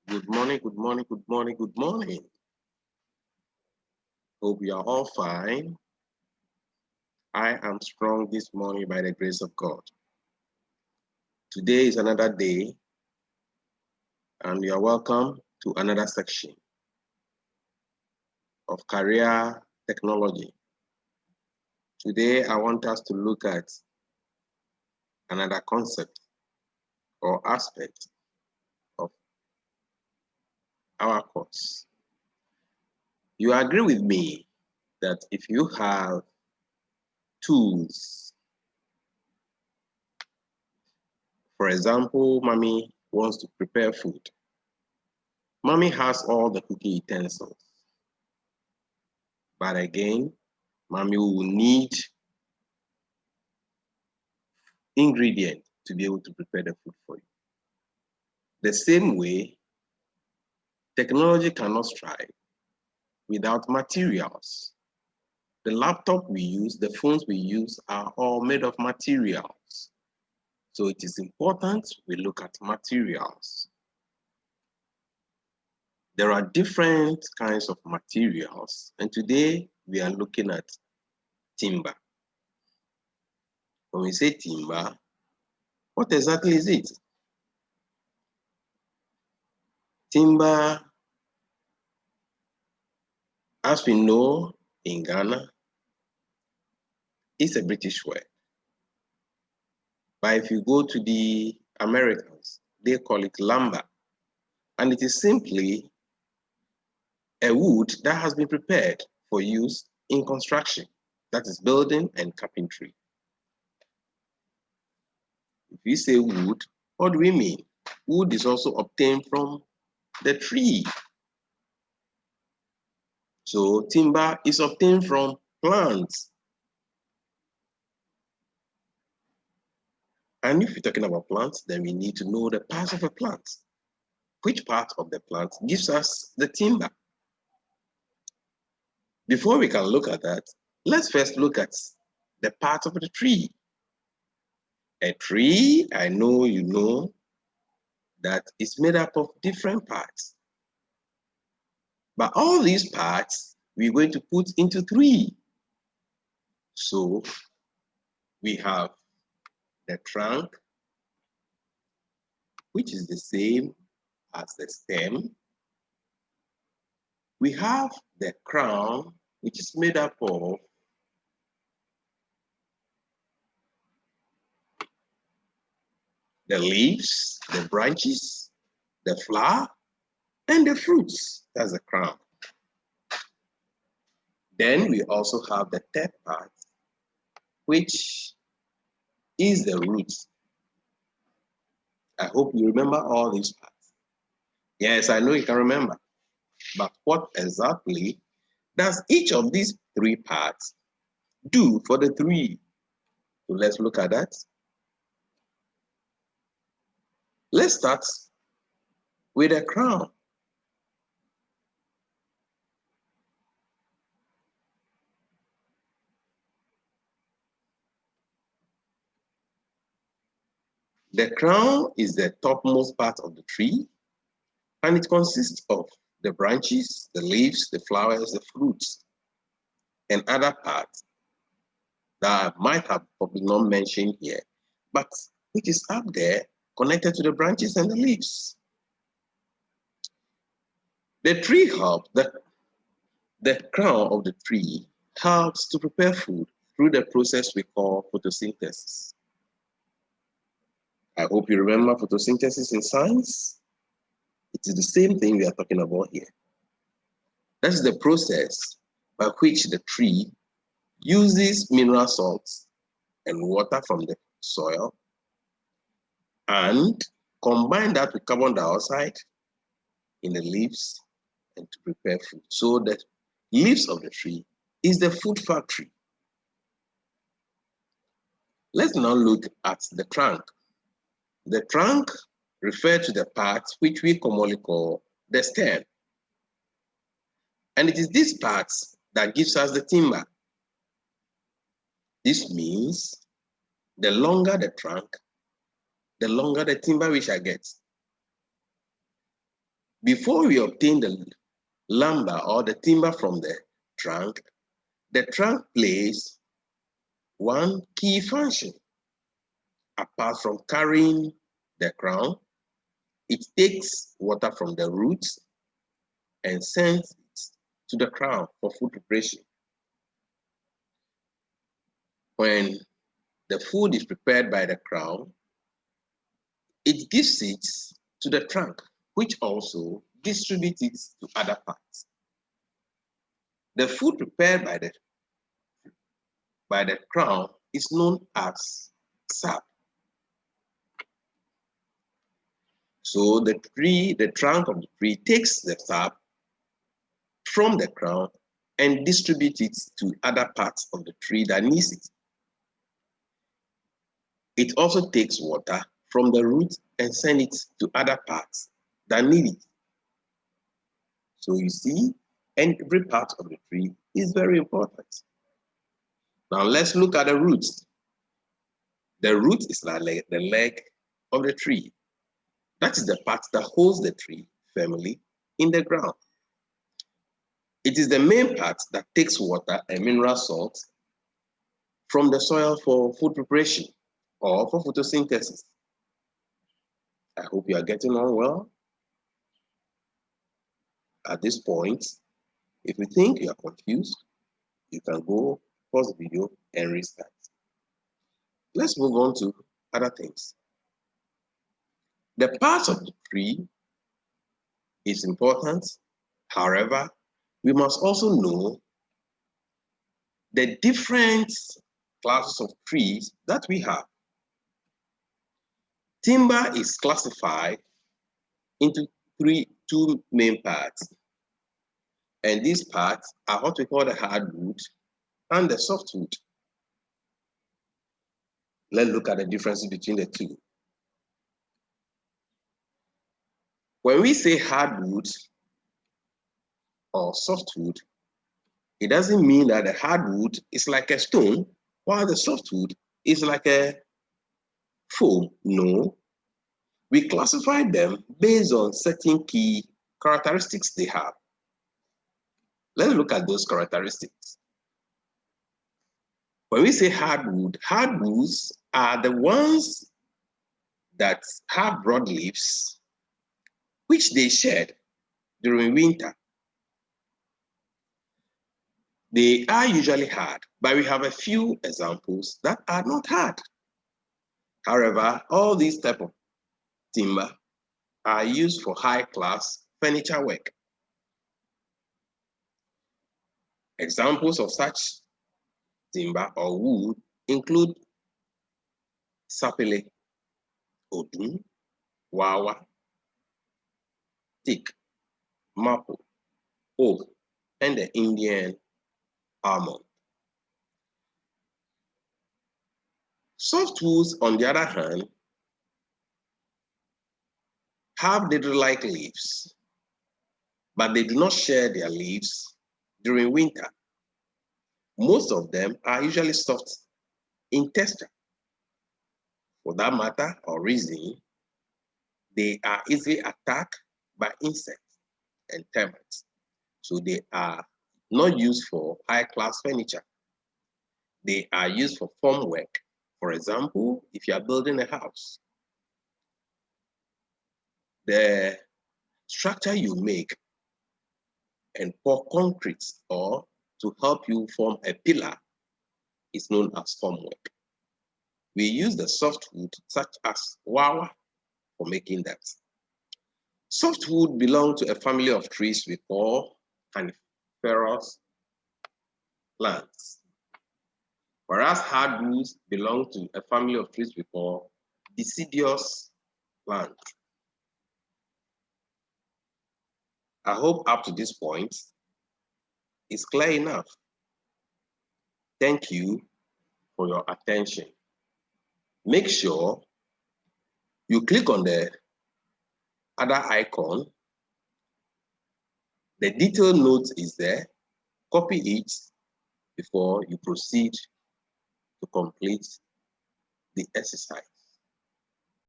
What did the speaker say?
Good morning, good morning, good morning, good morning. Hope you are all fine. I am strong this morning by the grace of God. Today is another day, and you are welcome to another section of career technology. Today, I want us to look at another concept or aspect of our course. You agree with me that if you have tools, for example, mommy wants to prepare food. Mommy has all the cooking utensils. But again, mommy will need ingredients to be able to prepare the food for you. The same way, technology cannot strive without materials. The laptop we use, the phones we use are all made of materials. So it is important we look at materials. There are different kinds of materials, and today we are looking at timber. When we say timber, what exactly is it? Timber, as we know in Ghana, is a British word. But if you go to the Americans, they call it lumber. And it is simply a wood that has been prepared for use in construction, that is building and carpentry. If we say wood, what do we mean? Wood is also obtained from the tree. So timber is obtained from plants. And if you're talking about plants, then we need to know the parts of a plant. Which part of the plant gives us the timber? Before we can look at that, let's first look at the part of the tree. A tree, I know you know, that is made up of different parts. But all these parts, we're going to put into three. So we have the trunk, which is the same as the stem. We have the crown, which is made up of the leaves, the branches, the flower, and the fruits. That's the crown. Then we also have the third part, which is the root. I hope you remember all these parts. Yes, I know you can remember. But what exactly does each of these three parts do for the tree? So let's look at that. Let's start with the crown. The crown is the topmost part of the tree, and it consists of the branches, the leaves, the flowers, the fruits, and other parts that I might have probably not mentioned here, but which is up there connected to the branches and the leaves. The tree helps, the crown of the tree helps to prepare food through the process we call photosynthesis. I hope you remember photosynthesis in science. It is the same thing we are talking about here. That is the process by which the tree uses mineral salts and water from the soil and combine that with carbon dioxide in the leaves and to prepare food. So the leaves of the tree is the food factory. Let's now look at the trunk. The trunk refers to the parts which we commonly call the stem. And it is these parts that gives us the timber. This means the longer the trunk, the longer the timber we shall get. Before we obtain the lumber or the timber from the trunk plays one key function. Apart from carrying the crown, it takes water from the roots and sends it to the crown for food preparation. When the food is prepared by the crown, it gives it to the trunk, which also distributes it to other parts. The food prepared by the crown is known as sap. So the trunk of the tree takes the sap from the crown and distributes it to other parts of the tree that needs it. It also takes water from the root and sends it to other parts that need it. So you see, every part of the tree is very important. Now let's look at the roots. The root is like the leg of the tree. That is the part that holds the tree firmly in the ground. It is the main part that takes water and mineral salts from the soil for food preparation or for photosynthesis. I hope you are getting on well. At this point, if you think you are confused, you can go pause the video and restart. Let's move on to other things. The part of the tree is important. However, we must also know the different classes of trees that we have. Timber is classified into two main parts. And these parts are what we call the hardwood and the softwood. Let's look at the differences between the two. When we say hardwood or softwood, it doesn't mean that the hardwood is like a stone, while the softwood is like a foam. No. We classify them based on certain key characteristics they have. Let's look at those characteristics. When we say hardwoods are the ones that have broad leaves, which they shed during winter. They are usually hard, but we have a few examples that are not hard. However, all these type of timber are used for high-class furniture work. Examples of such timber or wood include sapele, odum, wawa, teak, maple, oak, and the Indian almond. Softwoods, on the other hand, have needle-like leaves, but they do not share their leaves during winter. Most of them are usually soft in texture. For that matter or reason, they are easily attacked by insects and termites. So they are not used for high-class furniture. They are used for form work. For example, if you are building a house, the structure you make and pour concrete or to help you form a pillar is known as formwork. We use the softwood such as wawa for making that. Softwood belong to a family of trees we call coniferous plants, whereas hardwoods belong to a family of trees we call deciduous plants. I hope up to this point it's clear enough. Thank you for your attention. Make sure you click on the other icon. The detailed note is there. Copy it before you proceed to complete the exercise.